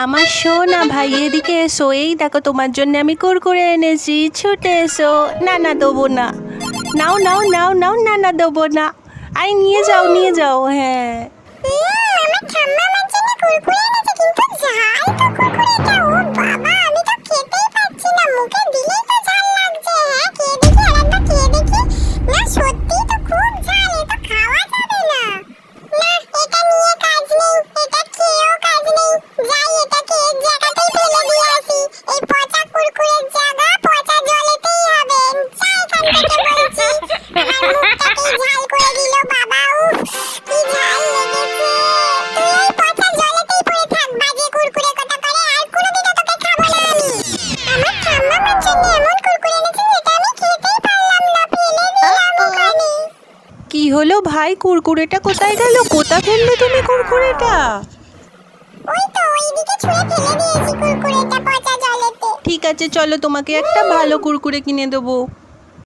আমার সোনা ভাই এদিকে এসো, এই দেখো তোমার জন্য আমি কুরকুরে এনেছি, ছুটে এসো। না না দেবো না, নাও নাও নাও নাও, না না দেবো না। আরে নিয়ে যাও নিয়ে যাও। হ্যাঁ আমার ঠাম্মা আমার জন্য কুরকুরে এনেছে, কিন্তু ঝাল তো কুরকুরেটা। ও বাবা, আমি তো খেতেই পাচ্ছি না, মুখে দিলেই তো ঝাল লাগছে। হ্যাঁ, খেয়ে দেখি, আরেকবার খেয়ে দেখি। না সত্যি তো খুব ঝাল, এটা খাওয়া যাবে না। না, এটা নিয়ে কাজ নেই, এটা খেয়েও কাজ নেই। যাই, এটাকে এক জায়গাতেই ফেলে দিয়ে আসি। এই পচা কুরকুরের জায়গা পচা জলেতেই হবে। যাই এখান থেকে বলছি। আমার মুখটাকেই ঝাল করে দিল বাবা। উফ, কি ঝাল লেগেছে। তুই ওই পচা জলেতেই পড়ে থাক, বাজে কুরকুরে কথা করে। আর কোনোদিনও তোকে খাবো না আমি। আমার ঠাম্মা আমার জন্য এমন কুরকুরে এনেছে যেটা আমি খেতেই পারলাম না, ফেলে দিলাম ওখানে। কি হলো ভাই, কুরকুরেটা কোথায় গেল? কোথা ফেললে তুমি কুরকুরেটা? ওই তো ওইদিকে ছুঁড়ে ফেলে দিয়েছি কুরকুরেটা পচা জলেতে। ঠিক আছে চলো, তোমাকে একটা ভালো কুরকুরে কিনে দেবো।